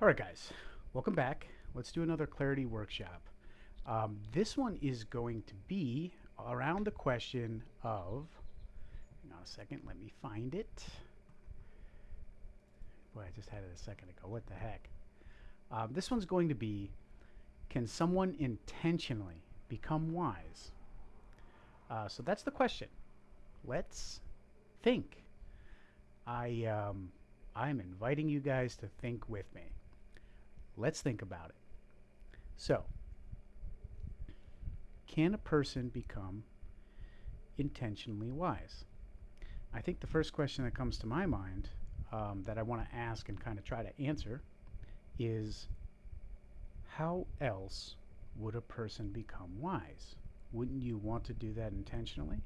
All right, guys, welcome back. Let's do another clarity workshop. This one is going to be around the question of, hang on a second, let me find it. Boy, I just had it a second ago. What the heck? This one's going to be, can someone intentionally become wise? So that's the question. Let's think. I'm inviting you guys to think with me. Let's think about it. So, can a person become intentionally wise? I think the first question that comes to my mind that I want to ask and kind of try to answer is, how else would a person become wise? Wouldn't you want to do that intentionally?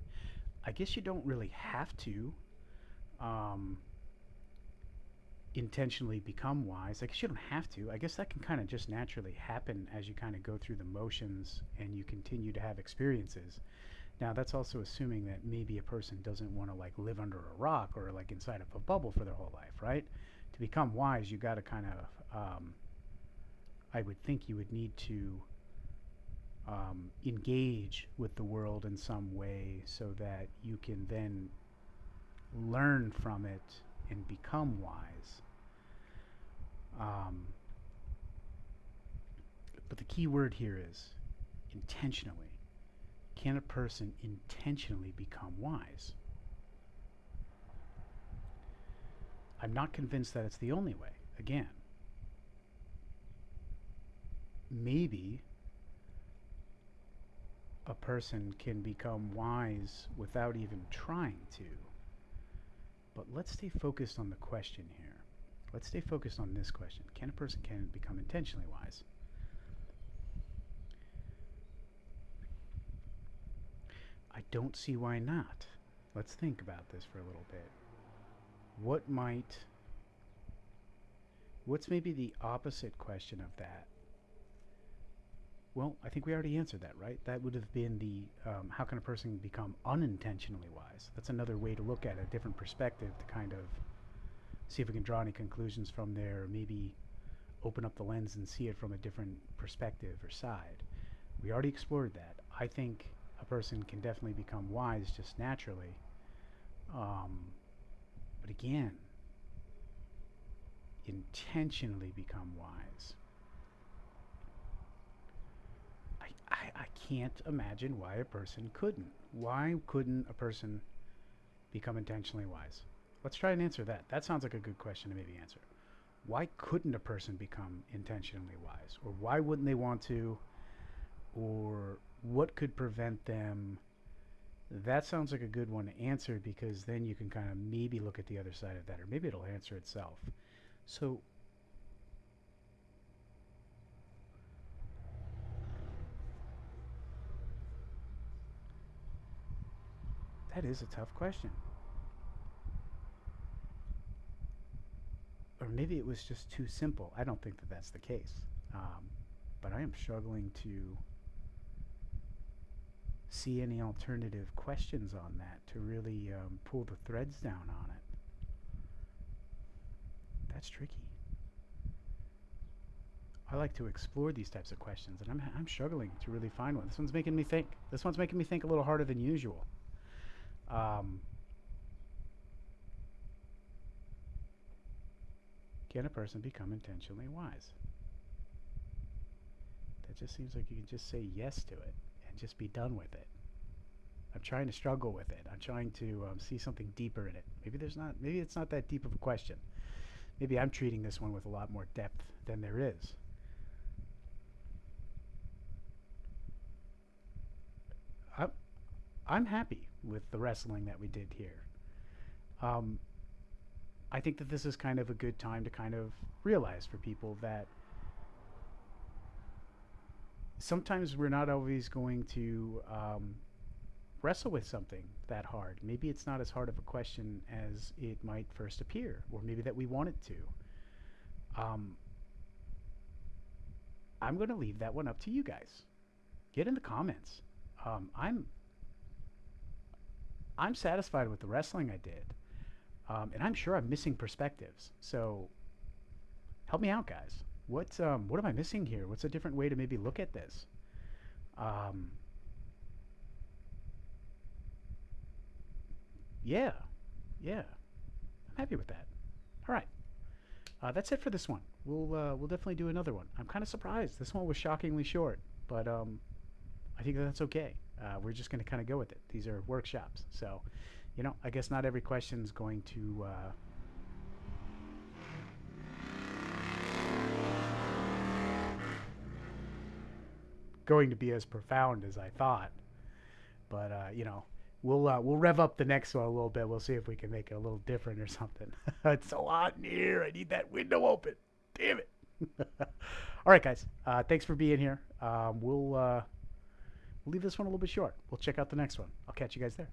I guess you don't really have to um, intentionally become wise. I guess you don't have to. I guess that can kind of just naturally happen as you kind of go through the motions and you continue to have experiences. Now, that's also assuming that maybe a person doesn't want to like live under a rock or like inside of a bubble for their whole life, right? To become wise, you got to kind of, I would think you would need to engage with the world in some way so that you can then learn from it and become wise. Um, but the key word here is intentionally. Can a person intentionally become wise? I'm not convinced that it's the only way. Again, maybe a person can become wise without even trying to. But let's stay focused on the question here. Let's stay focused on this question. Can a person become intentionally wise? I don't see why not. Let's think about this for a little bit. What's maybe the opposite question of that? Well, I think we already answered that, right? That would have been the how can a person become unintentionally wise? That's another way to look at a different perspective to kind of see if we can draw any conclusions from there, or maybe open up the lens and see it from a different perspective or side. We already explored that. I think a person can definitely become wise just naturally. But again, intentionally become wise. I can't imagine why a person couldn't. Why couldn't a person become intentionally wise? Let's try and answer that. That sounds like a good question to maybe answer. Why couldn't a person become intentionally wise? Or why wouldn't they want to? Or what could prevent them? That sounds like a good one to answer, because then you can kind of maybe look at the other side of that, or maybe it'll answer itself. So that is a tough question. Or maybe it was just too simple. I don't think that that's the case. Um, but I am struggling to see any alternative questions on that to really pull the threads down on it. That's tricky. I like to explore these types of questions, and I'm struggling to really find one. This one's making me think. This one's making me think a little harder than usual. Um, can a person become intentionally wise? That just seems like you can just say yes to it and just be done with it. I'm trying to struggle with it. I'm trying to see something deeper in it. Maybe there's not. Maybe it's not that deep of a question. Maybe I'm treating this one with a lot more depth than there is. I'm, I'm happy with the wrestling that we did here. Um, I think that this is kind of a good time to kind of realize for people that sometimes we're not always going to wrestle with something that hard. Maybe it's not as hard of a question as it might first appear, or maybe that we want it to. Um, I'm going to leave that one up to you guys. Get in the comments. Um, I'm I'm satisfied with the wrestling I did, and I'm sure I'm missing perspectives. So help me out, guys. what am I missing here? What's a different way to maybe look at this? Um, yeah, yeah, I'm happy with that. All right, that's it for this one. We'll definitely do another one. I'm kind of surprised. This one was shockingly short, but I think that's okay. We're just going to kind of go with it. These are workshops, so I guess not every question's going to be as profound as I thought. But we'll rev up the next one a little bit. We'll see if we can make it a little different or something. It's so hot in here. I need that window open. Damn it. All right, guys. Thanks for being here. We'll leave this one a little bit short. We'll check out the next one. I'll catch you guys there.